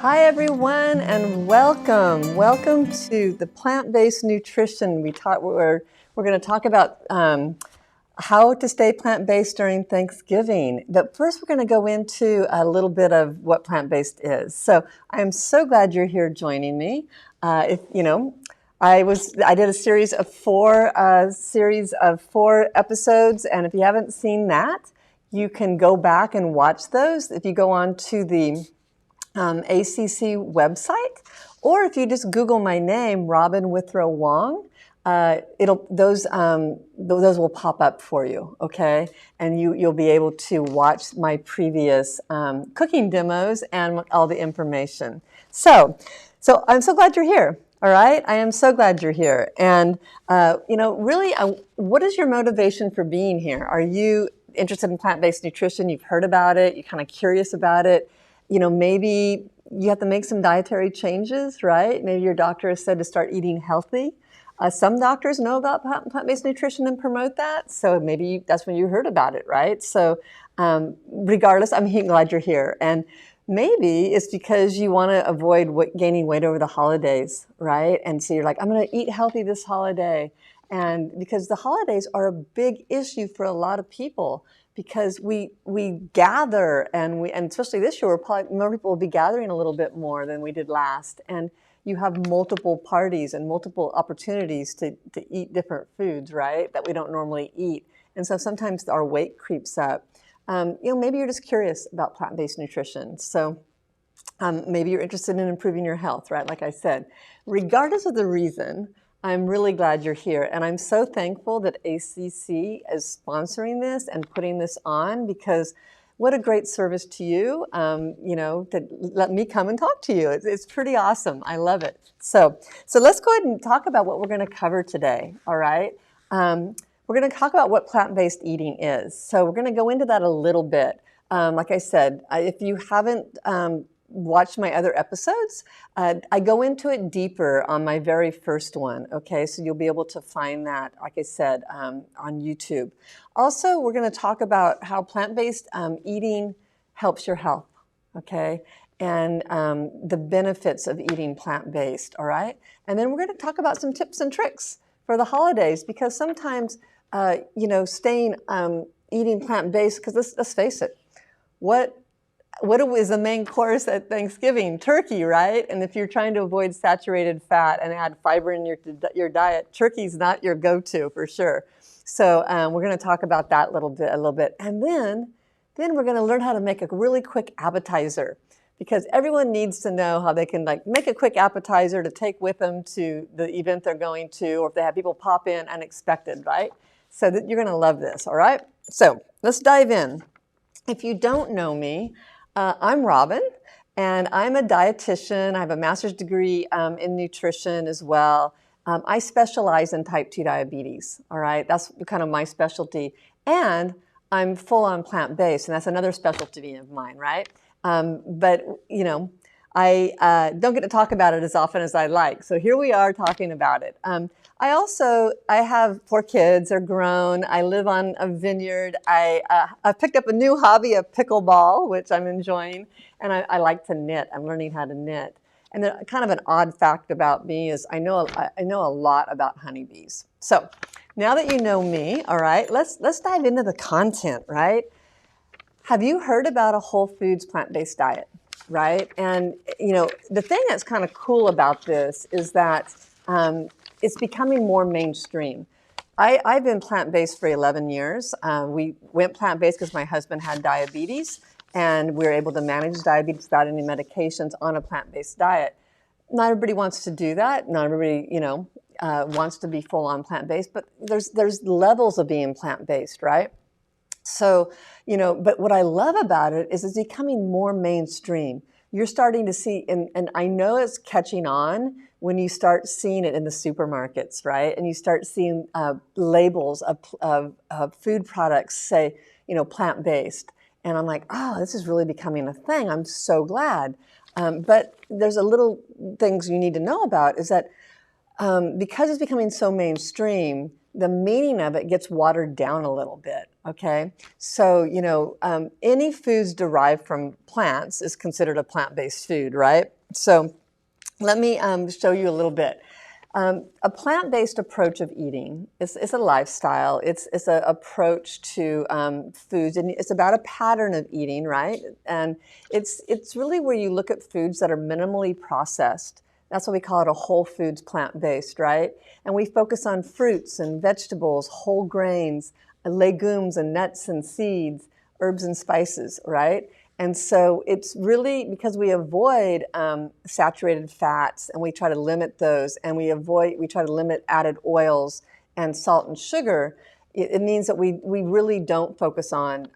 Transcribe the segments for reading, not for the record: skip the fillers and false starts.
Hi everyone, and welcome. Welcome to the plant-based nutrition. We're going to talk about how to stay plant-based during Thanksgiving. But first, we're going to go into a little bit of what plant-based is. So I am so glad you're here joining me. I did a series of four episodes, and if you haven't seen that, you can go back and watch those. If you go on to the ACC website, or if you just Google my name, Robin Withrow-Wong, those will pop up for you, okay? And you'll be able to watch my previous cooking demos and all the information. So I'm so glad you're here. All right, I am so glad you're here. And really, what is your motivation for being here? Are you interested in plant-based nutrition? You've heard about it. You're kind of curious about it. Maybe you have to make some dietary changes, right? Maybe your doctor has said to start eating healthy. Some doctors know about plant-based nutrition and promote that, so maybe that's when you heard about it, right? So regardless, I'm glad you're here. And maybe it's because you want to avoid gaining weight over the holidays, right? And so you're like, I'm going to eat healthy this holiday. And because the holidays are a big issue for a lot of people, because we gather and especially this year, more people will be gathering a little bit more than we did last. And you have multiple parties and multiple opportunities to eat different foods, right, that we don't normally eat. And so sometimes our weight creeps up. Maybe you're just curious about plant-based nutrition. So maybe you're interested in improving your health, right? Like I said, regardless of the reason, I'm really glad you're here, and I'm so thankful that ACC is sponsoring this and putting this on, because what a great service to you, to let me come and talk to you. It's pretty awesome. I love it. So let's go ahead and talk about what we're going to cover today, all right? We're going to talk about what plant-based eating is. So we're going to go into that a little bit. Like I said, if you haven't watch my other episodes, I go into it deeper on my very first one, okay? So you'll be able to find that, like I said, on YouTube. Also, we're going to talk about how plant-based eating helps your health, okay? And the benefits of eating plant-based, all right? And then we're going to talk about some tips and tricks for the holidays, because sometimes, eating plant-based, because let's face it, what is the main course at Thanksgiving? Turkey, right? And if you're trying to avoid saturated fat and add fiber in your diet, turkey's not your go-to for sure. So we're going to talk about that a little bit. And then we're going to learn how to make a really quick appetizer, because everyone needs to know how they can make a quick appetizer to take with them to the event they're going to, or if they have people pop in unexpected, right? So you're going to love this, all right? So let's dive in. If you don't know me, I'm Robin, and I'm a dietitian. I have a master's degree in nutrition as well. I specialize in type 2 diabetes, all right? That's kind of my specialty. And I'm full-on plant-based, and that's another specialty of mine, right? But I don't get to talk about it as often as I like. So here we are talking about it. I have 4 kids. They're grown. I live on a vineyard. I picked up a new hobby of pickleball, which I'm enjoying, and I like to knit. I'm learning how to knit. And then kind of an odd fact about me is I know a lot about honeybees. So now that you know me, all right, let's dive into the content, right? Have you heard about a whole foods plant-based diet, right? And the thing that's kind of cool about this is that it's becoming more mainstream. I've been plant-based for 11 years. We went plant-based because my husband had diabetes, and we were able to manage diabetes without any medications on a plant-based diet. Not everybody wants to do that. Not everybody, wants to be full-on plant-based, but there's levels of being plant-based, right? So, but what I love about it is it's becoming more mainstream. You're starting to see, and I know it's catching on when you start seeing it in the supermarkets, right? And you start seeing labels of food products say, plant-based. And I'm like, oh, this is really becoming a thing. I'm so glad. But there's a little things you need to know about is that because it's becoming so mainstream, the meaning of it gets watered down a little bit, Okay, so any foods derived from plants is considered a plant-based food, right? So let me show you a little bit. A plant-based approach of eating is a lifestyle. It's an approach to foods, and it's about a pattern of eating, right? And it's really where you look at foods that are minimally processed. That's why we call it a whole foods plant-based, right? And we focus on fruits and vegetables, whole grains, legumes and nuts and seeds, herbs and spices, right? And so it's really because we avoid saturated fats, and we try to limit those, and we try to limit added oils and salt and sugar. It means that we really don't focus on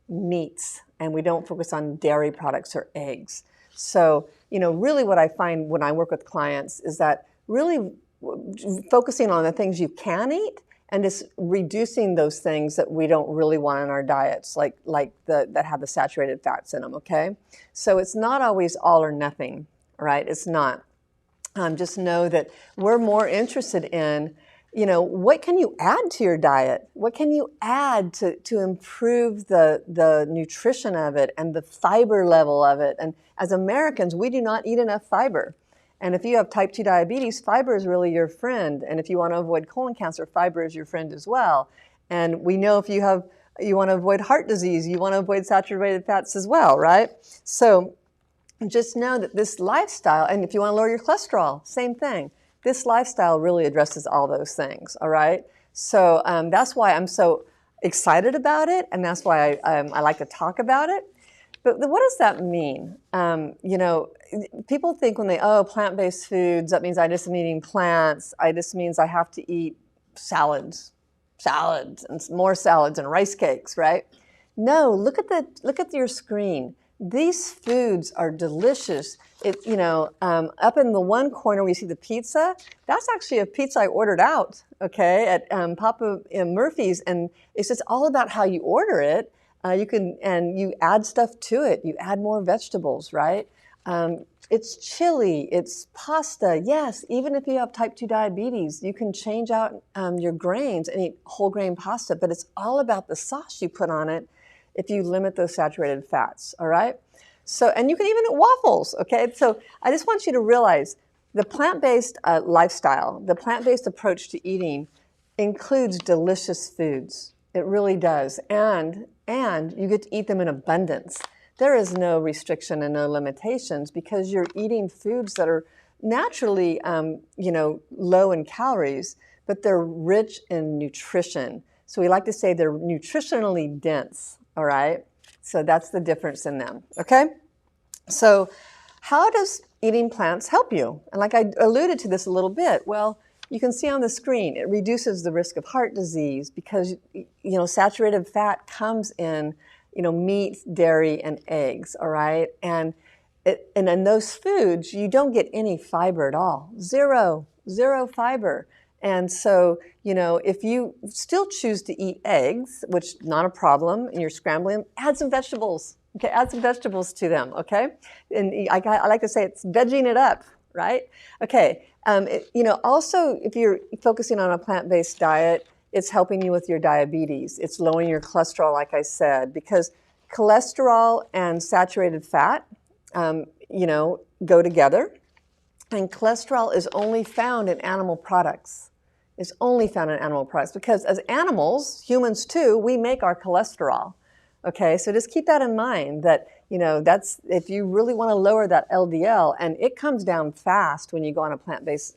meats, and we don't focus on dairy products or eggs. So, really what I find when I work with clients is that really focusing on the things you can eat and just reducing those things that we don't really want in our diets, like that have the saturated fats in them, okay? So it's not always all or nothing, right? It's not. Just know that we're more interested in, what can you add to your diet? What can you add to improve the nutrition of it and the fiber level of it? And as Americans, we do not eat enough fiber. And if you have type 2 diabetes, fiber is really your friend. And if you want to avoid colon cancer, fiber is your friend as well. And we know if you want to avoid heart disease, you want to avoid saturated fats as well, right? So just know that this lifestyle, and if you want to lower your cholesterol, same thing. This lifestyle really addresses all those things, all right? So that's why I'm so excited about it, and that's why I like to talk about it. But what does that mean? People think when plant-based foods, that means I just am eating plants. I just means I have to eat salads, and more salads and rice cakes, right? No, look at your screen. These foods are delicious. Up in the one corner we see the pizza. That's actually a pizza I ordered out, okay, at Papa Murphy's, and it's just all about how you order it. You add stuff to it. You add more vegetables, right? It's chili, it's pasta. Yes, even if you have type 2 diabetes, you can change out your grains and eat whole grain pasta, but it's all about the sauce you put on it if you limit those saturated fats, all right? So, and you can even eat waffles, okay? So I just want you to realize the plant-based lifestyle, the plant-based approach to eating includes delicious foods. It really does. And you get to eat them in abundance. There is no restriction and no limitations because you're eating foods that are naturally, low in calories, but they're rich in nutrition. So we like to say they're nutritionally dense, all right? So that's the difference in them, okay? So how does eating plants help you? And like I alluded to this a little bit, well, you can see on the screen, it reduces the risk of heart disease because, saturated fat comes in, meat, dairy, and eggs, all right? And in those foods, you don't get any fiber at all. Zero fiber. And so, if you still choose to eat eggs, which not a problem, and you're scrambling them, add some vegetables. Okay, add some vegetables to them, okay? And I like to say it's vegging it up, right? Okay, also, if you're focusing on a plant-based diet, it's helping you with your diabetes. It's lowering your cholesterol, like I said, because cholesterol and saturated fat, go together. And cholesterol is only found in animal products. It's only found in animal products because as animals, humans too, we make our cholesterol. Okay, so just keep that in mind that, that's if you really want to lower that LDL, and it comes down fast when you go on a plant-based,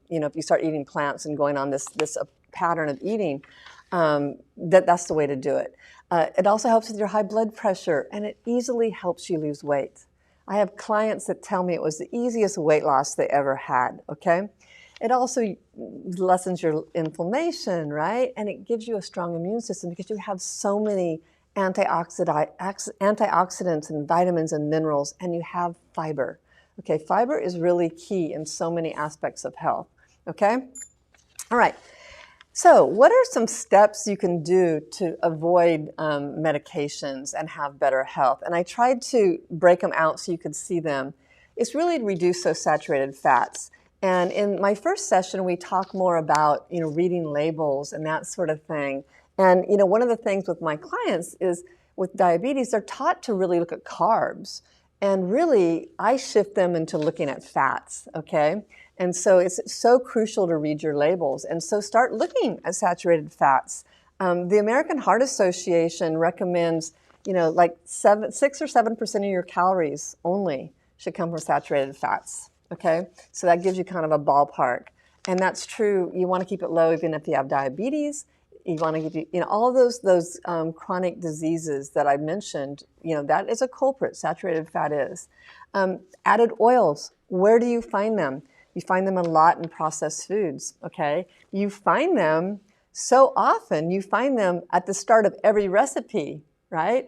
if you start eating plants and going on this pattern of eating, that's the way to do it. It also helps with your high blood pressure, and it easily helps you lose weight. I have clients that tell me it was the easiest weight loss they ever had, okay? It also lessens your inflammation, right? And it gives you a strong immune system because you have so many antioxidants and vitamins and minerals, and you have fiber. Okay, fiber is really key in so many aspects of health, okay? All right, so what are some steps you can do to avoid medications and have better health? And I tried to break them out so you could see them. It's really to reduce those saturated fats. And in my first session, we talk more about, reading labels and that sort of thing. And, one of the things with my clients is with diabetes, they're taught to really look at carbs. And really, I shift them into looking at fats, okay? And so it's so crucial to read your labels. And so start looking at saturated fats. The American Heart Association recommends, like 6 or 7% of your calories only should come from saturated fats, okay? So that gives you kind of a ballpark. And that's true. You want to keep it low even if you have diabetes. You want to give all of those chronic diseases that I mentioned, that is a culprit, saturated fat is. Added oils, where do you find them? You find them a lot in processed foods, okay? You find them so often, you find them at the start of every recipe, right?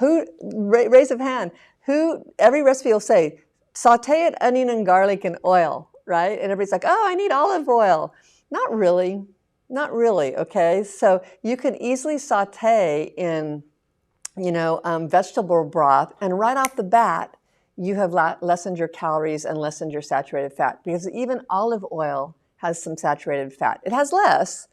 Raise of hand, every recipe will say, saute it, onion and garlic and oil, right? And everybody's like, oh, I need olive oil. Not really, okay? So you can easily saute in, vegetable broth, and right off the bat, you have lessened your calories and lessened your saturated fat, because even olive oil has some saturated fat. It has less,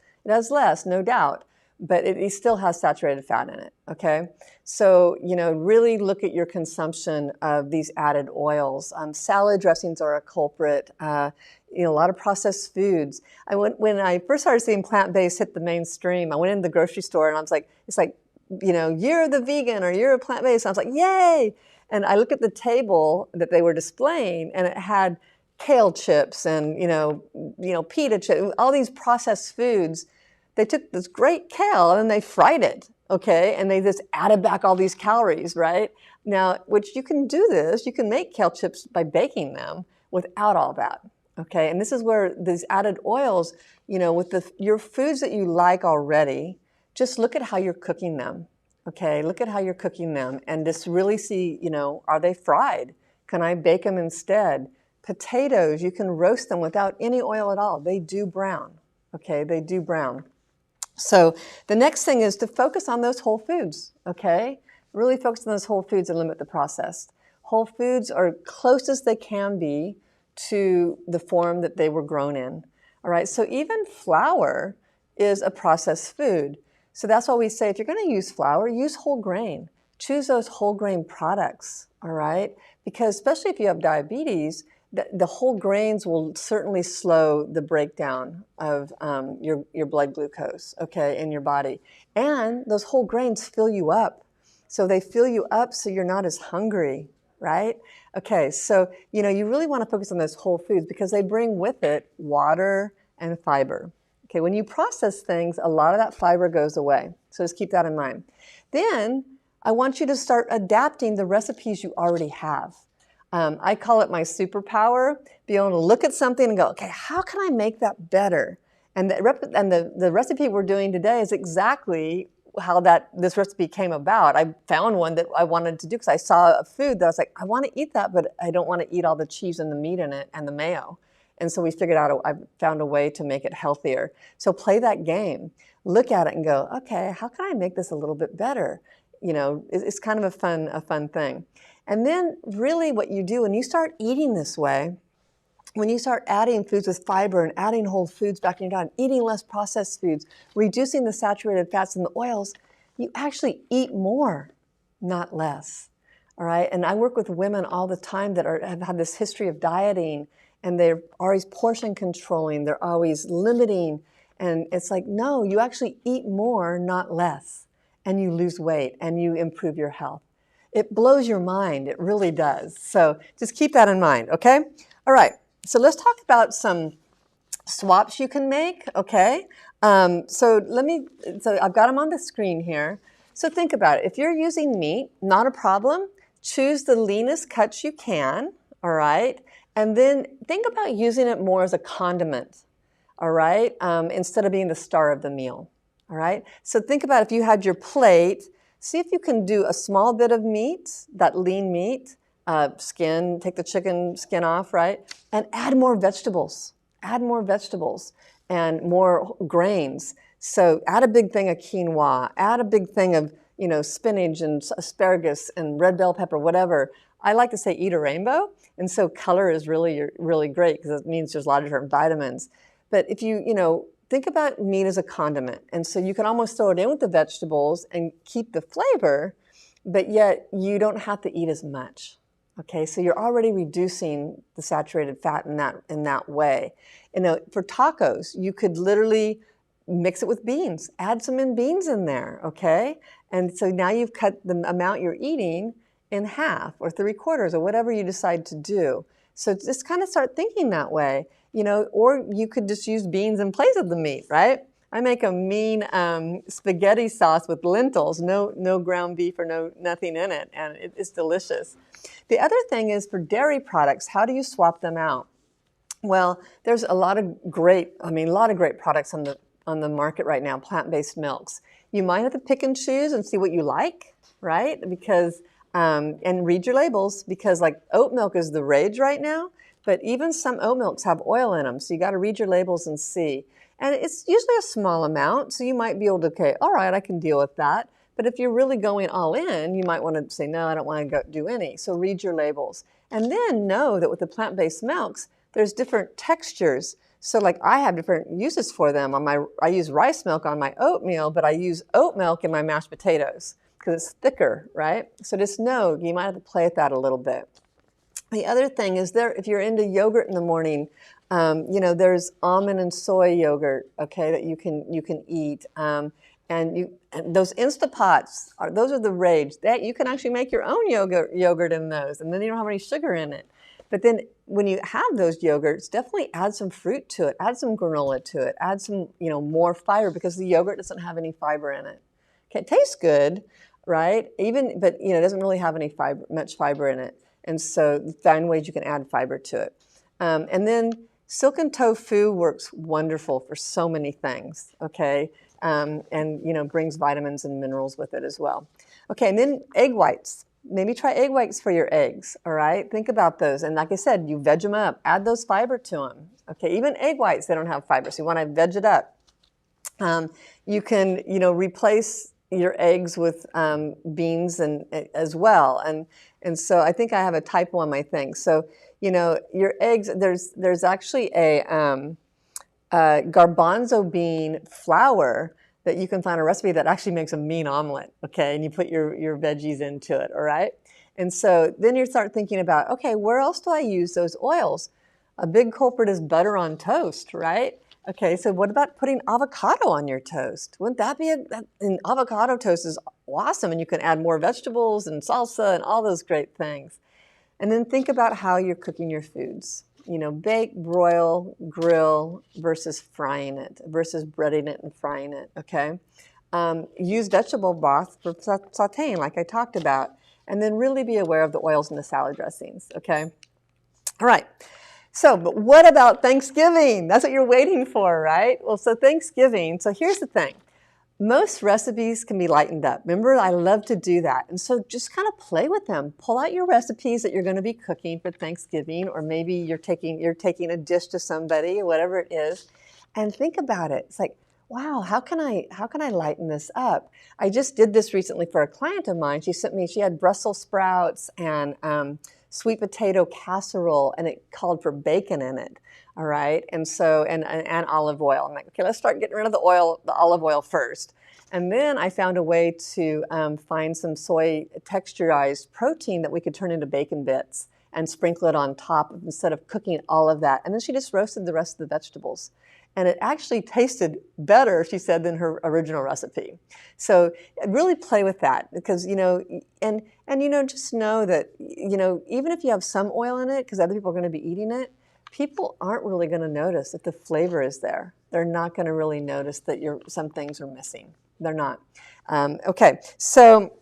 no doubt, but it still has saturated fat in it, okay? So, really look at your consumption of these added oils. Salad dressings are a culprit. A lot of processed foods. When I first started seeing plant-based hit the mainstream, I went in the grocery store and I was like, it's like, you're the vegan or you're a plant-based. I was like, yay! And I looked at the table that they were displaying, and it had kale chips and pita chips, all these processed foods. They took this great kale and they fried it, okay? And they just added back all these calories, right? Now, which you can do this, you can make kale chips by baking them without all that, okay? And this is where these added oils, with your foods that you like already, just look at how you're cooking them, okay? Look at how you're cooking them and just really see, are they fried? Can I bake them instead? Potatoes, you can roast them without any oil at all. They do brown, okay? They do brown. So the next thing is to focus on those whole foods, okay? Really focus on those whole foods and limit the processed. Whole foods are close as they can be to the form that they were grown in, all right? So even flour is a processed food. So that's why we say if you're going to use flour, use whole grain. Choose those whole grain products, all right? Because especially if you have diabetes, the whole grains will certainly slow the breakdown of your blood glucose, okay, in your body. And those whole grains fill you up. So they fill you up so you're not as hungry, right? Okay, so, you really want to focus on those whole foods because they bring with it water and fiber. Okay, when you process things, a lot of that fiber goes away. So just keep that in mind. Then I want you to start adapting the recipes you already have. I call it my superpower, be able to look at something and go, okay, how can I make that better? And the recipe we're doing today is exactly how this recipe came about. I found one that I wanted to do because I saw a food that I was like, I want to eat that, but I don't want to eat all the cheese and the meat in it and the mayo. And so we figured out, I found a way to make it healthier. So play that game. Look at it and go, okay, how can I make this a little bit better? It's kind of a fun thing. And then really what you do when you start eating this way, when you start adding foods with fiber and adding whole foods back in your diet, eating less processed foods, reducing the saturated fats and the oils, you actually eat more, not less. All right? And I work with women all the time that have had this history of dieting, and they're always portion controlling, they're always limiting. And it's like, no, you actually eat more, not less. And you lose weight and you improve your health. It blows your mind. It really does. So just keep that in mind, okay? All right. So let's talk about some swaps you can make, okay? So I've got them on the screen here. So think about it. If you're using meat, not a problem. Choose the leanest cuts you can, all right? And then think about using it more as a condiment, all right? Instead of being the star of the meal, all right? So think about if you had your plate, see if you can do a small bit of meat, that lean meat, skin, take the chicken skin off, right? And add more vegetables. Add more vegetables and more grains. So add a big thing of quinoa, add a big thing of, spinach and asparagus and red bell pepper, whatever. I like to say eat a rainbow. And so color is really, really great because it means there's a lot of different vitamins. But if you, think about meat as a condiment. And so you can almost throw it in with the vegetables and keep the flavor, but yet you don't have to eat as much. Okay, so you're already reducing the saturated fat in that way. You know, for tacos, you could literally mix it with beans, add some beans in there, okay? And so now you've cut the amount you're eating in half or 3/4 or whatever you decide to do. So just kind of start thinking that way, you know, or you could just use beans in place of the meat, right? I make a mean spaghetti sauce with lentils, no ground beef or nothing in it, and it's delicious. The other thing is for dairy products, how do you swap them out? Well, there's a lot of great products on the market right now, plant-based milks. You might have to pick and choose and see what you like, right? Because and read your labels, because like oat milk is the rage right now, but even some oat milks have oil in them, so you got to read your labels and see. And it's usually a small amount, so you might be able to, okay, all right, I can deal with that. But if you're really going all in, you might want to say, no, I don't want to go do any. So read your labels. And then know that with the plant-based milks, there's different textures. So like I have different uses for them. I use rice milk on my oatmeal, but I use oat milk in my mashed potatoes because it's thicker, right? So just know you might have to play with that a little bit. The other thing is if you're into yogurt in the morning, you know, there's almond and soy yogurt, okay, that you can eat. And those Instapots, those are the rage. That you can actually make your own yogurt in those, and then you don't have any sugar in it. But then when you have those yogurts, definitely add some fruit to it, add some granola to it, add some, you know, more fiber, because the yogurt doesn't have any fiber in it. Okay, it tastes good, right? But you know, it doesn't really have any much fiber in it. And so find ways you can add fiber to it. And then silken tofu works wonderful for so many things, okay? And you know, brings vitamins and minerals with it as well. Okay, and then egg whites. Maybe try egg whites for your eggs, all right? Think about those. And like I said, you veg them up. Add those fiber to them. Okay, even egg whites, they don't have fiber, so you want to veg it up. You can, you know, replace your eggs with beans as well. And so I think I have a typo on my thing. So, you know, your eggs, there's actually a garbanzo bean flour that you can find a recipe that actually makes a mean omelet, okay? And you put your veggies into it, all right? And so then you start thinking about, okay, where else do I use those oils? A big culprit is butter on toast, right? Okay, so what about putting avocado on your toast? Wouldn't that be and avocado toast is awesome, and you can add more vegetables and salsa and all those great things. And then think about how you're cooking your foods. You know, bake, broil, grill versus frying it, versus breading it and frying it, okay? Use vegetable broth for sauteing, like I talked about, and then really be aware of the oils in the salad dressings, okay? All right, so, but what about Thanksgiving? That's what you're waiting for, right? Well, so Thanksgiving, so here's the thing. Most recipes can be lightened up. Remember, I love to do that. And so just kind of play with them. Pull out your recipes that you're going to be cooking for Thanksgiving, or maybe you're taking a dish to somebody, or whatever it is, and think about it. It's like, wow, how can I lighten this up? I just did this recently for a client of mine. She had Brussels sprouts and sweet potato casserole, and it called for bacon in it. All right, and so and olive oil. I'm like, okay, let's start getting rid of the olive oil first. And then I found a way to find some soy texturized protein that we could turn into bacon bits and sprinkle it on top instead of cooking all of that. And then she just roasted the rest of the vegetables. And it actually tasted better, she said, than her original recipe. So really play with that, because, you know, and you know, just know that, you know, even if you have some oil in it, because other people are going to be eating it, people aren't really going to notice if the flavor is there. They're not going to really notice that some things are missing. They're not. Okay, so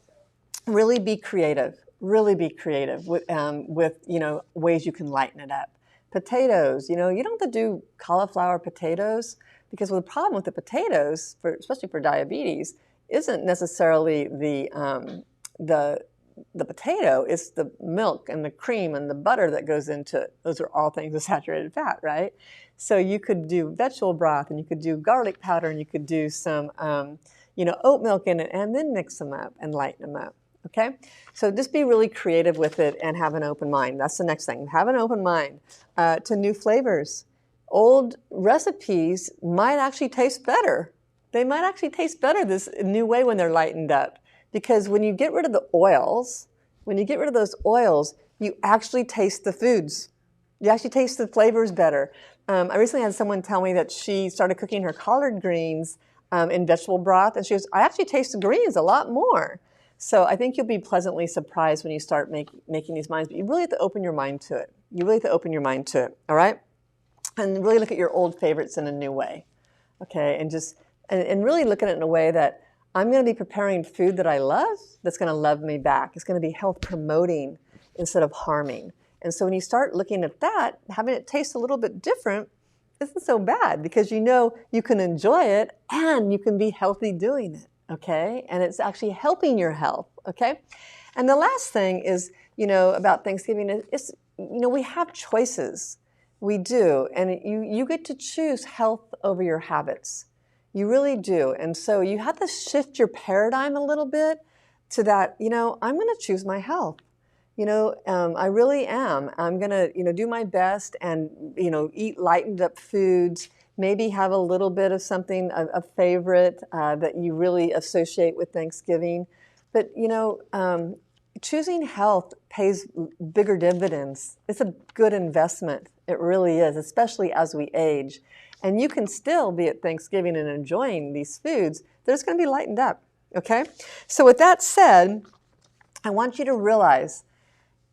really be creative. Really be creative with you know, ways you can lighten it up. Potatoes, you know, you don't have to do cauliflower potatoes, because the problem with the potatoes, especially for diabetes, isn't necessarily the potato, it's the milk and the cream and the butter that goes into it. Those are all things with saturated fat, right? So you could do vegetable broth, and you could do garlic powder, and you could do some, you know, oat milk in it, and then mix them up and lighten them up, okay? So just be really creative with it and have an open mind. That's the next thing. Have an open mind to new flavors. old recipes might actually taste better. They might actually taste better this new way when they're lightened up. Because when you get rid of the oils, when you get rid of those oils, you actually taste the foods. You actually taste the flavors better. I recently had someone tell me that she started cooking her collard greens in vegetable broth, and she goes, I actually taste the greens a lot more. So I think you'll be pleasantly surprised when you start making these minds, but you really have to open your mind to it. You really have to open your mind to it, all right? And really look at your old favorites in a new way, okay? And really look at it in a way that I'm going to be preparing food that I love that's going to love me back. It's going to be health promoting instead of harming. And so when you start looking at that, having it taste a little bit different isn't so bad because you know you can enjoy it and you can be healthy doing it, okay? And it's actually helping your health, okay? And the last thing is, about Thanksgiving is, we have choices. We do. And you get to choose health over your habits. You really do. And so you have to shift your paradigm a little bit to that, I'm going to choose my health. I really am. I'm going to, do my best and, eat lightened up foods, maybe have a little bit of something, a favorite that you really associate with Thanksgiving. But, choosing health pays bigger dividends. It's a good investment. It really is, especially as we age. And you can still be at Thanksgiving and enjoying these foods. They're just going to be lightened up, okay? So with that said, I want you to realize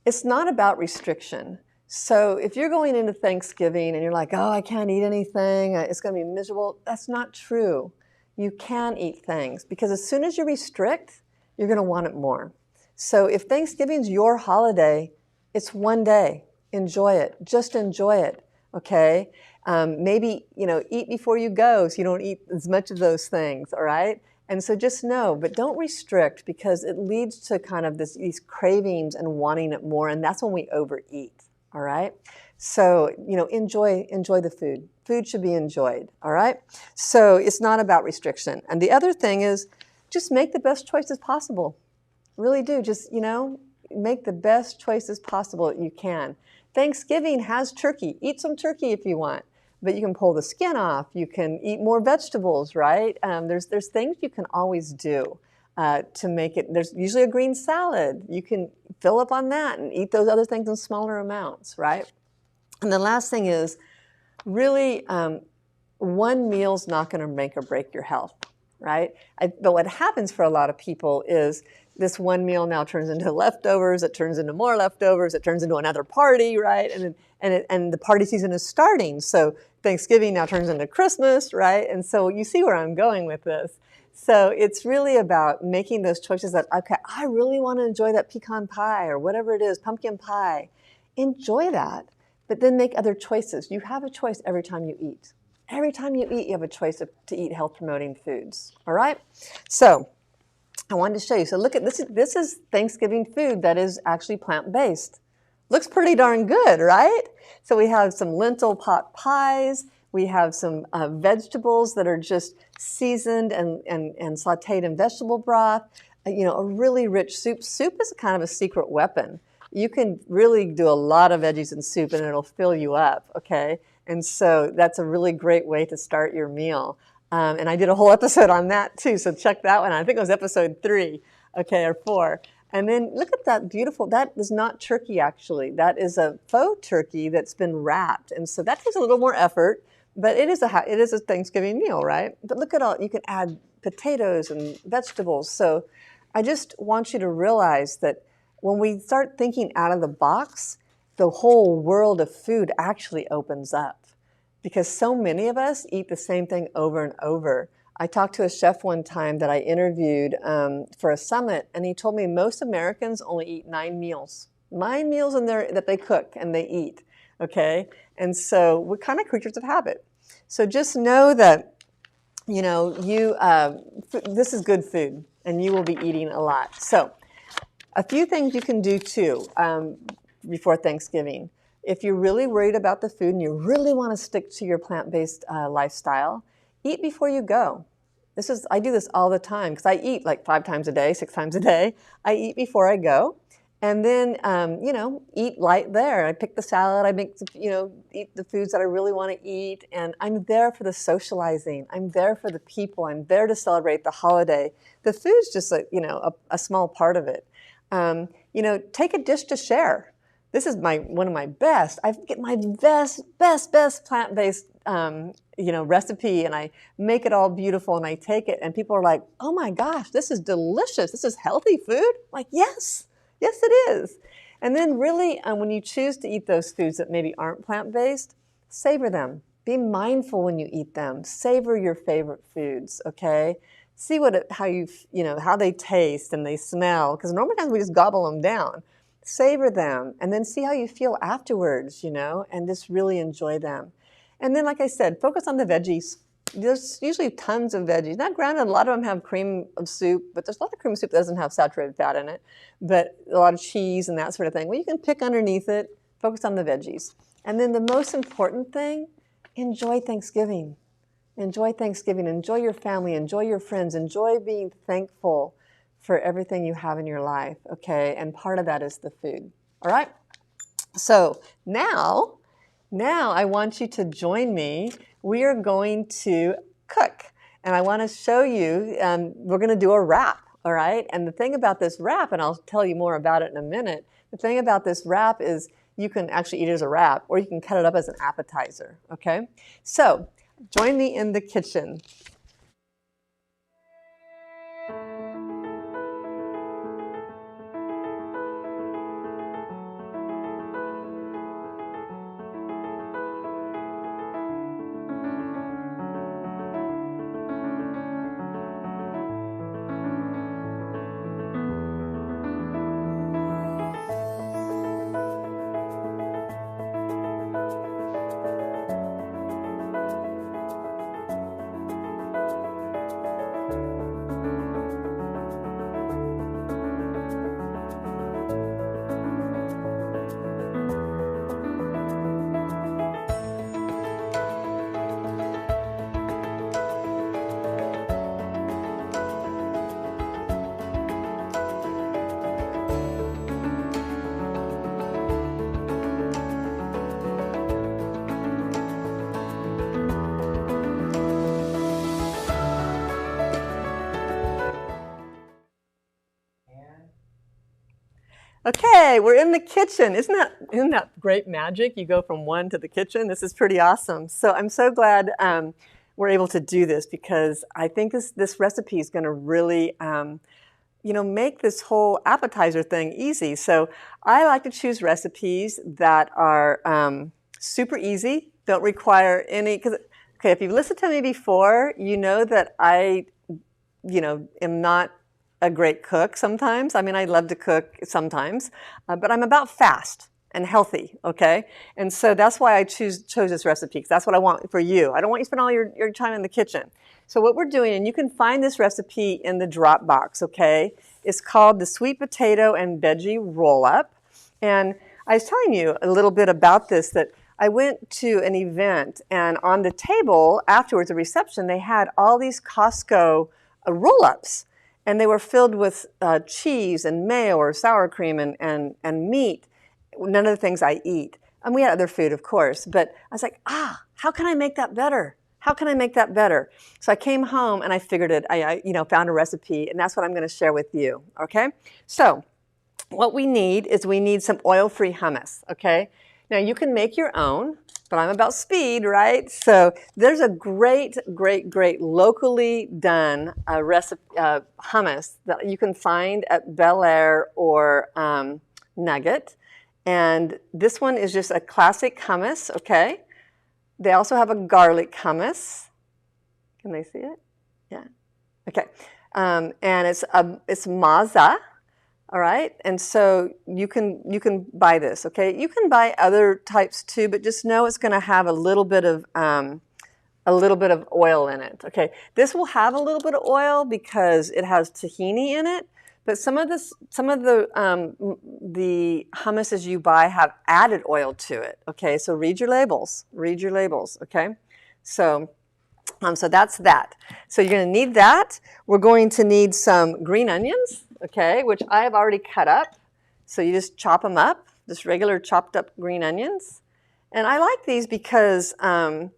it's not about restriction. So if you're going into Thanksgiving and you're like, oh, I can't eat anything, it's going to be miserable, that's not true. You can eat things because as soon as you restrict, you're going to want it more. So if Thanksgiving's your holiday, it's one day. Enjoy it. Just enjoy it, okay? Maybe, eat before you go so you don't eat as much of those things, all right? And so just know, but don't restrict because it leads to kind of these cravings and wanting it more, and that's when we overeat, all right? So, enjoy the food. Food should be enjoyed, all right? So it's not about restriction. And the other thing is just make the best choices possible. Really do. Just, make the best choices possible that you can. Thanksgiving has turkey. Eat some turkey if you want. But you can pull the skin off. You can eat more vegetables, right? There's things you can always do to make it. There's usually a green salad. You can fill up on that and eat those other things in smaller amounts, right? And the last thing is really one meal's not going to make or break your health, right? But what happens for a lot of people is this one meal now turns into leftovers. It turns into more leftovers. It turns into another party, right? And the party season is starting. So Thanksgiving now turns into Christmas, right? And so you see where I'm going with this. So it's really about making those choices that, okay, I really want to enjoy that pecan pie or whatever it is, pumpkin pie. Enjoy that, but then make other choices. You have a choice every time you eat. Every time you eat, you have a choice to eat health-promoting foods, all right? So I wanted to show you. So look at this. This is Thanksgiving food that is actually plant-based. Looks pretty darn good, right? So we have some lentil pot pies. We have some vegetables that are just seasoned and sauteed in vegetable broth. A really rich soup. Soup is kind of a secret weapon. You can really do a lot of veggies in soup and it'll fill you up, okay? And so that's a really great way to start your meal. And I did a whole episode on that too, so check that one out. I think it was episode 3, okay, or 4. And then look at that beautiful, that is not turkey actually. That is a faux turkey that's been wrapped. And so that takes a little more effort, but it is a Thanksgiving meal, right? But look at all, you can add potatoes and vegetables. So I just want you to realize that when we start thinking out of the box, the whole world of food actually opens up. Because so many of us eat the same thing over and over. I talked to a chef one time that I interviewed for a summit, and he told me most Americans only eat 9 meals. 9 meals that they cook and they eat, okay? And so we're kind of creatures of habit. So just know that, this is good food, and you will be eating a lot. So a few things you can do too before Thanksgiving. If you're really worried about the food and you really want to stick to your plant-based lifestyle, eat before you go. I do this all the time because I eat like 5 times a day, 6 times a day. I eat before I go. And then, you know, eat light there. I pick the salad, I make, you know, eat the foods that I really want to eat. And I'm there for the socializing. I'm there for the people. I'm there to celebrate the holiday. The food's just, you know, a small part of it. You know, take a dish to share. This is one of my best. I get my best plant-based, you know, recipe, and I make it all beautiful, and I take it, and people are like, "Oh my gosh, this is delicious. This is healthy food." I'm like, yes. Yes, it is. And then really, when you choose to eat those foods that maybe aren't plant-based, savor them. Be mindful when you eat them. Savor your favorite foods, okay? See how they taste and they smell, because normally times we just gobble them down. Savor them, and then see how you feel afterwards, you know, and just really enjoy them. And then, like I said, focus on the veggies. There's usually tons of veggies. Not granted, a lot of them have cream of soup, but there's a lot of cream of soup that doesn't have saturated fat in it, but a lot of cheese and that sort of thing. Well, you can pick underneath it, focus on the veggies. And then the most important thing, enjoy Thanksgiving. Enjoy Thanksgiving. Enjoy your family. Enjoy your friends. Enjoy being thankful for everything you have in your life, okay? And part of that is the food, all right? So now I want you to join me. We are going to cook, and I want to show you, we're going to do a wrap, all right? And the thing about this wrap, and I'll tell you more about it in a minute, the thing about this wrap is you can actually eat it as a wrap, or you can cut it up as an appetizer, okay? So join me in the kitchen. Okay, we're in the kitchen. Isn't that great magic? You go from one to the kitchen. This is pretty awesome. So I'm so glad we're able to do this, because I think this recipe is going to really you know, make this whole appetizer thing easy. So I like to choose recipes that are super easy, don't require any, okay, if you've listened to me before, you know that I, you know, am not a great cook sometimes. I mean, I love to cook sometimes, but I'm about fast and healthy, okay? And so that's why I chose this recipe, because that's what I want for you. I don't want you to spend all your time in the kitchen. So what we're doing, and you can find this recipe in the Dropbox, okay? It's called the Sweet Potato and Veggie Roll-Up. And I was telling you a little bit about this, that I went to an event, and on the table afterwards, a reception, they had all these Costco roll-ups. And they were filled with cheese and mayo or sour cream and meat, none of the things I eat. And we had other food, of course, but I was like, how can I make that better? How can I make that better? So I came home and I figured it, I found a recipe, and that's what I'm going to share with you, okay? So what we need is some oil-free hummus, okay? Now you can make your own, but I'm about speed, right? So there's a great locally done recipe, hummus that you can find at Bel Air or Nugget. And this one is just a classic hummus, okay? They also have a garlic hummus. Can they see it? Yeah. Okay. And it's maza. All right, and so you can buy this, okay? You can buy other types too, but just know it's going to have a little bit of oil in it, okay? This will have a little bit of oil because it has tahini in it, but some of the hummuses you buy have added oil to it, okay? So read your labels, okay? So that's that. So you're going to need that. We're going to need some green onions, okay, which I have already cut up. So you just chop them up, just regular chopped up green onions. And I like these because green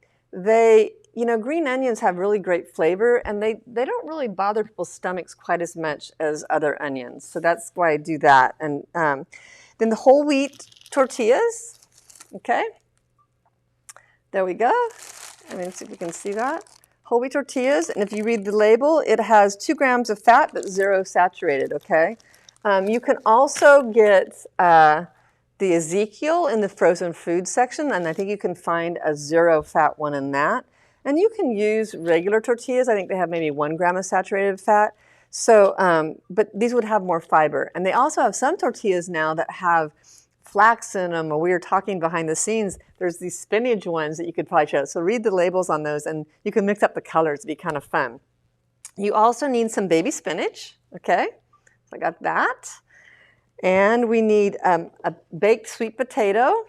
onions have really great flavor, and they don't really bother people's stomachs quite as much as other onions. So that's why I do that. And then the whole wheat tortillas, okay? There we go. I mean, see if you can see that. Whole wheat tortillas, and if you read the label, it has 2 grams of fat, but 0 saturated, okay? You can also get the Ezekiel in the frozen food section, and I think you can find a 0 fat one in that. And you can use regular tortillas. I think they have maybe 1 gram of saturated fat. So, but these would have more fiber. And they also have some tortillas now that have flax in them, or we were talking behind the scenes, there's these spinach ones that you could probably show. So read the labels on those, and you can mix up the colors. It'd be kind of fun. You also need some baby spinach, okay? So I got that. And we need a baked sweet potato,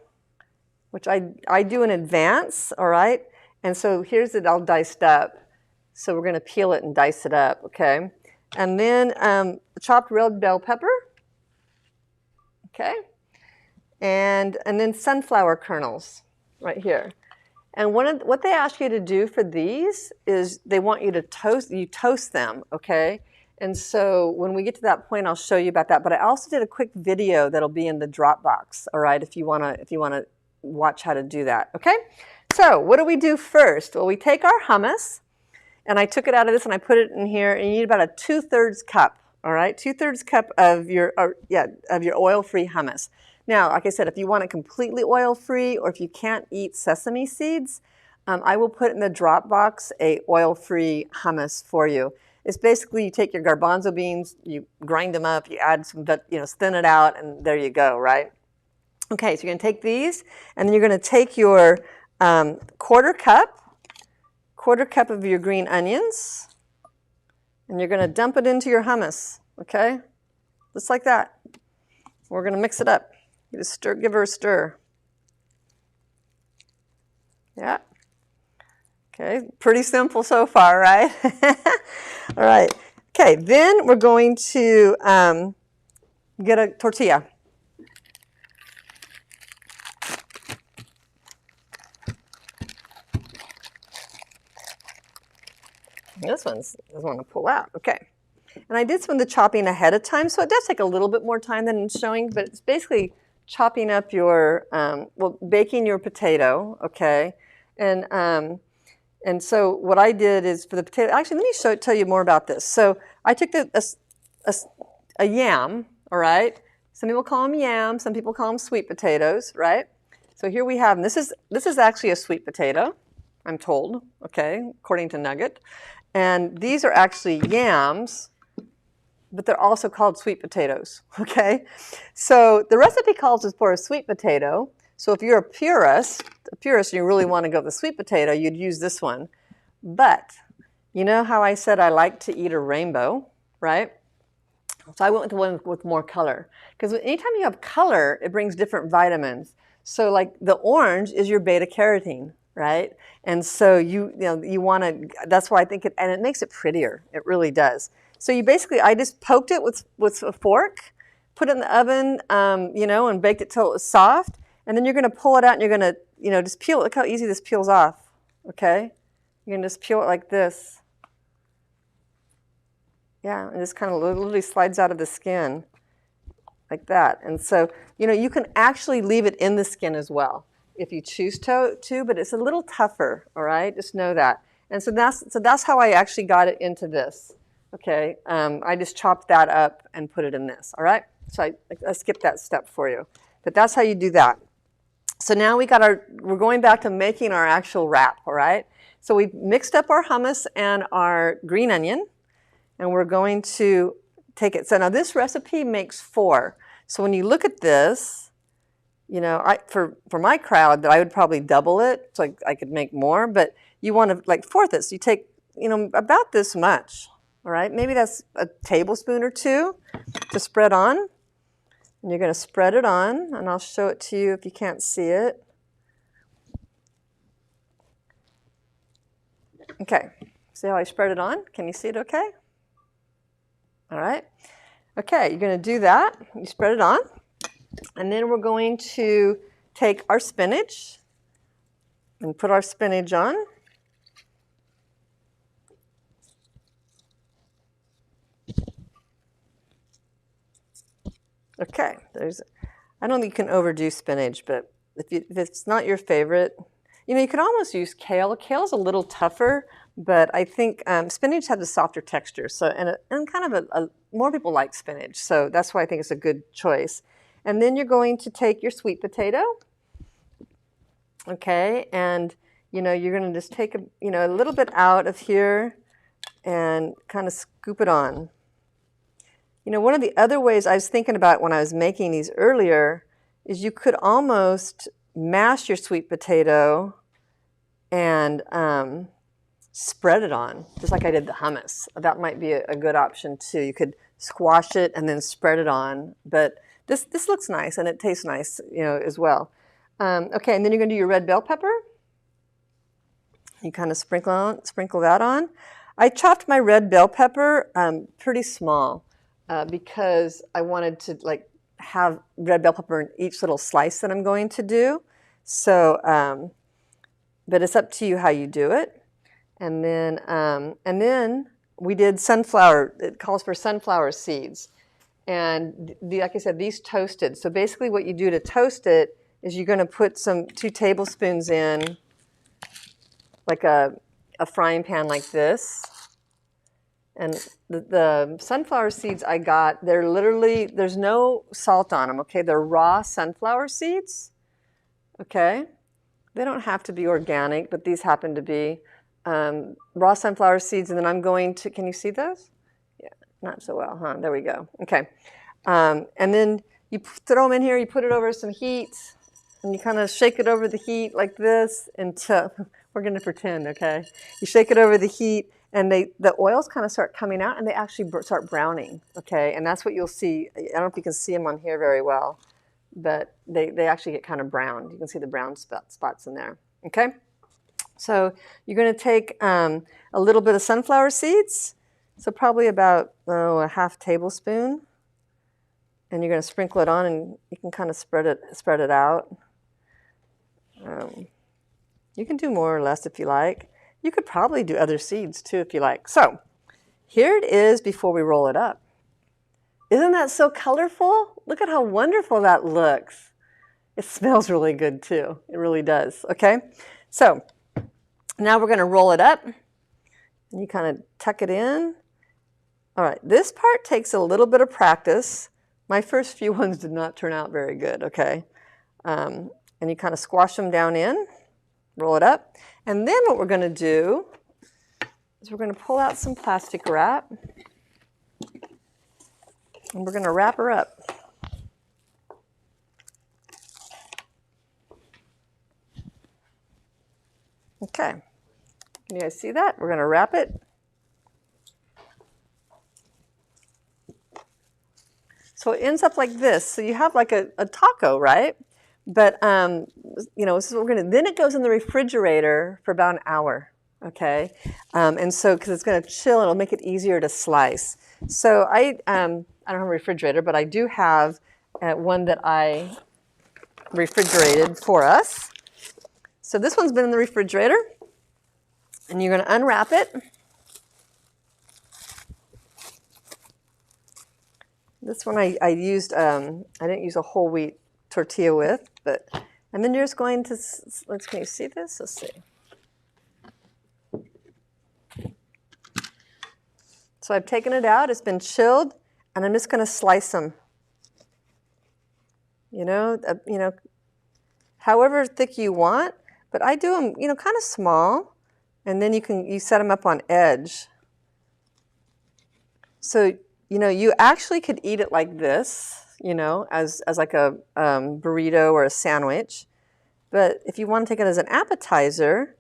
which I do in advance, all right? And so here's it all diced up. So we're going to peel it and dice it up, okay? And then chopped red bell pepper, okay? And then sunflower kernels right here. And what they ask you to do for these is they want you to toast them, okay? And so when we get to that point, I'll show you about that. But I also did a quick video that'll be in the Dropbox, all right, if you wanna watch how to do that, okay? So what do we do first? Well, we take our hummus, and I took it out of this and I put it in here, and you need about a 2/3 cup, all right? 2/3 cup of your oil-free hummus. Now, like I said, if you want it completely oil-free, or if you can't eat sesame seeds, I will put in the Dropbox a oil-free hummus for you. It's basically you take your garbanzo beans, you grind them up, you add some, thin it out, and there you go, right? Okay, so you're going to take these, and then you're going to take your quarter cup of your green onions, and you're going to dump it into your hummus, okay? Just like that. We're going to mix it up. You just give her a stir. Yeah. Okay, pretty simple so far, right? All right. Okay, then we're going to get a tortilla. This one's doesn't want to pull out. Okay. And I did some of the chopping ahead of time, so it does take a little bit more time than showing, but it's basically chopping up your, baking your potato, okay? And so what I did is for the potato, actually, let me tell you more about this. So I took a yam, all right? Some people call them yams, some people call them sweet potatoes, right? So here we have, and this is actually a sweet potato, I'm told, okay, according to Nugget. And these are actually yams, but they're also called sweet potatoes, okay? So the recipe calls for a sweet potato. So if you're a purist and you really want to go with the sweet potato, you'd use this one. But you know how I said I like to eat a rainbow, right? So I went with the one with more color. Because anytime you have color, it brings different vitamins. So like the orange is your beta carotene, right? And so you want to, that's why I think and it makes it prettier. It really does. So I just poked it with a fork, put it in the oven, and baked it till it was soft. And then you're going to pull it out and you're going to, just peel it. Look how easy this peels off, okay? You're going to just peel it like this. Yeah, and just kind of literally slides out of the skin like that. And so, you can actually leave it in the skin as well if you choose to, but it's a little tougher, all right? Just know that. And so that's how I actually got it into this, okay? I just chopped that up and put it in this, all right? So I skipped that step for you. But that's how you do that. So now we're going back to making our actual wrap, all right? So we mixed up our hummus and our green onion, and we're going to take it. So now this recipe makes 4. So when you look at this, for my crowd, that I would probably double it so I could make more, but you want to fourth it. So you take, about this much, all right? Maybe that's a tablespoon or 2 to spread on. And you're going to spread it on, and I'll show it to you if you can't see it. Okay, see how I spread it on? Can you see it okay? All right. Okay, you're going to do that. You spread it on. And then we're going to take our spinach and put our spinach on. Okay, I don't think you can overdo spinach, but if it's not your favorite, you can almost use kale. Kale's a little tougher, but I think spinach has a softer texture. So and kind of more people like spinach, so that's why I think it's a good choice. And then you're going to take your sweet potato, okay, and you're going to just take a little bit out of here and kind of scoop it on. One of the other ways I was thinking about when I was making these earlier is you could almost mash your sweet potato and spread it on, just like I did the hummus. That might be a good option too. You could squash it and then spread it on, but this looks nice and it tastes nice, as well. Okay, and then you're going to do your red bell pepper. You kind of sprinkle that on. I chopped my red bell pepper pretty small. Because I wanted to have red bell pepper in each little slice that I'm going to do. So, but it's up to you how you do it. And then we did sunflower. It calls for sunflower seeds, and like I said, these toasted. So basically, what you do to toast it is you're going to put 2 tablespoons in, like a frying pan like this. And the sunflower seeds I got, they're literally, there's no salt on them, okay? They're raw sunflower seeds, okay? They don't have to be organic, but these happen to be raw sunflower seeds. And then I'm going to, can you see those? Yeah, not so well, huh? There we go. Okay. And then you throw them in here, you put it over some heat, and you kind of shake it over the heat like this until, we're going to pretend, okay? You shake it over the heat, and the oils kind of start coming out, and they actually start browning, okay? And that's what you'll see. I don't know if you can see them on here very well, but they actually get kind of browned. You can see the brown spots in there, okay? So you're going to take a little bit of sunflower seeds, so probably about a half tablespoon, and you're going to sprinkle it on, and you can kind of spread it out. You can do more or less if you like. You could probably do other seeds too if you like. So here it is before we roll it up. Isn't that so colorful? Look at how wonderful that looks. It smells really good too. It really does, okay? So now we're gonna roll it up, and you kind of tuck it in. All right, this part takes a little bit of practice. My first few ones did not turn out very good, okay? And you kind of squash them down in, roll it up. And then what we're going to do is we're going to pull out some plastic wrap, and we're going to wrap her up. Okay. Can you guys see that? We're going to wrap it. So it ends up like this. So you have like a taco, right? But, this is what we're going to, then it goes in the refrigerator for about an hour, okay? And so, because it's going to chill, it'll make it easier to slice. So I don't have a refrigerator, but I do have one that I refrigerated for us. So this one's been in the refrigerator, and you're going to unwrap it. This one I used, I didn't use a whole wheat tortilla with, and then you're just going to, can you see this? Let's see. So I've taken it out, it's been chilled, and I'm just going to slice them. However thick you want, but I do them, kind of small, and then you set them up on edge. So, you actually could eat it like this, as like a burrito or a sandwich. But if you want to take it as an appetizer,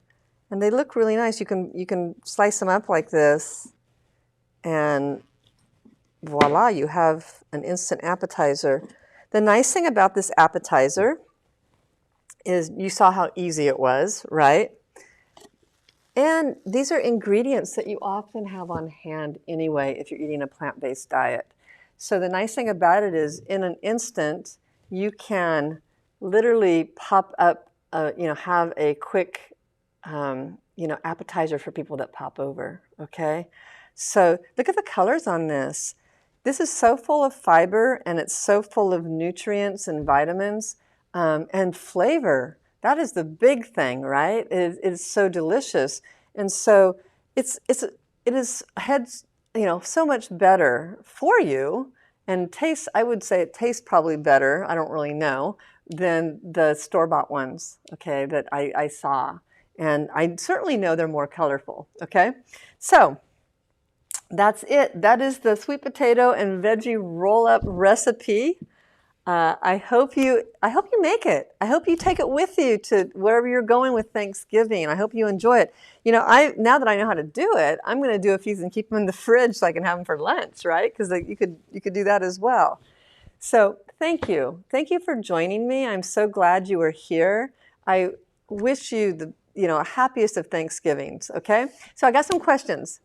and they look really nice, you can slice them up like this, and voila, you have an instant appetizer. The nice thing about this appetizer is you saw how easy it was, right? And these are ingredients that you often have on hand anyway if you're eating a plant-based diet. So the nice thing about it is in an instant, you can literally pop up, have a quick, appetizer for people that pop over, okay? So look at the colors on this. This is so full of fiber, and it's so full of nutrients and vitamins and flavor. That is the big thing, right? It is so delicious. And so it is heads, so much better for you, and tastes, I would say it tastes probably better, I don't really know, than the store-bought ones, okay, that I saw. And I certainly know they're more colorful, okay? So that's it. That is the sweet potato and veggie roll-up recipe. I hope you make it. I hope you take it with you to wherever you're going with Thanksgiving. I hope you enjoy it. Now that I know how to do it, I'm going to do a few and keep them in the fridge so I can have them for lunch, right? Because you could do that as well. So thank you. Thank you for joining me. I'm so glad you were here. I wish you the happiest of Thanksgivings. Okay. So I got some questions.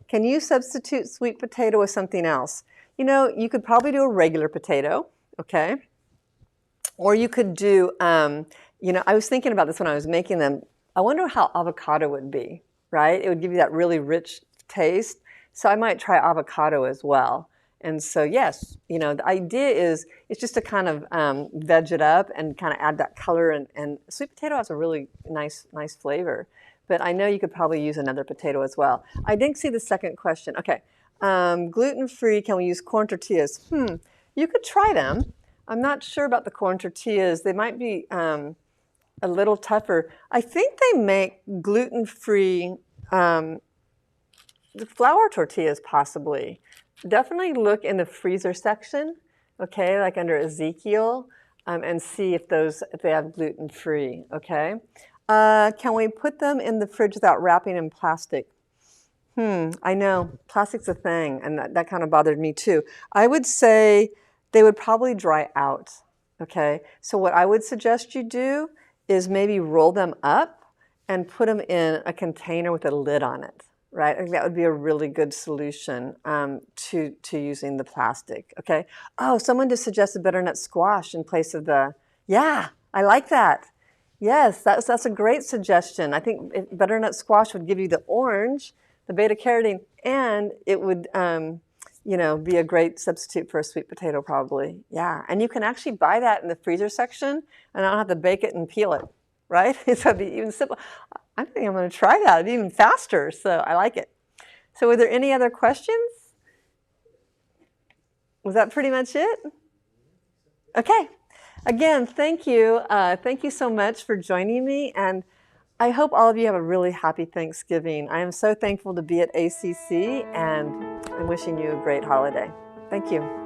Can you substitute sweet potato with something else? You could probably do a regular potato, okay? Or you could do, I was thinking about this when I was making them. I wonder how avocado would be, right? It would give you that really rich taste. So I might try avocado as well. And so, yes, the idea is it's just to kind of veg it up and kind of add that color. And sweet potato has a really nice flavor. But I know you could probably use another potato as well. I didn't see the second question. Okay, gluten-free, can we use corn tortillas? You could try them. I'm not sure about the corn tortillas. They might be a little tougher. I think they make gluten-free flour tortillas possibly. Definitely look in the freezer section, okay, like under Ezekiel, and see if they have gluten-free, okay? Can we put them in the fridge without wrapping in plastic? I know, plastic's a thing, and that kind of bothered me too. I would say they would probably dry out, okay? So what I would suggest you do is maybe roll them up and put them in a container with a lid on it, right? I think that would be a really good solution to using the plastic, okay? Oh, someone just suggested butternut squash in place of yeah, I like that. Yes, that's a great suggestion. I think butternut squash would give you the orange, the beta-carotene, and it would, be a great substitute for a sweet potato probably. Yeah, and you can actually buy that in the freezer section, and I don't have to bake it and peel it, right? So it'd be even simple. I think I'm going to try that. It'd be even faster, so I like it. So were there any other questions? Was that pretty much it? Okay. Again, thank you. Thank you so much for joining me, and I hope all of you have a really happy Thanksgiving. I am so thankful to be at ACC, and I'm wishing you a great holiday. Thank you.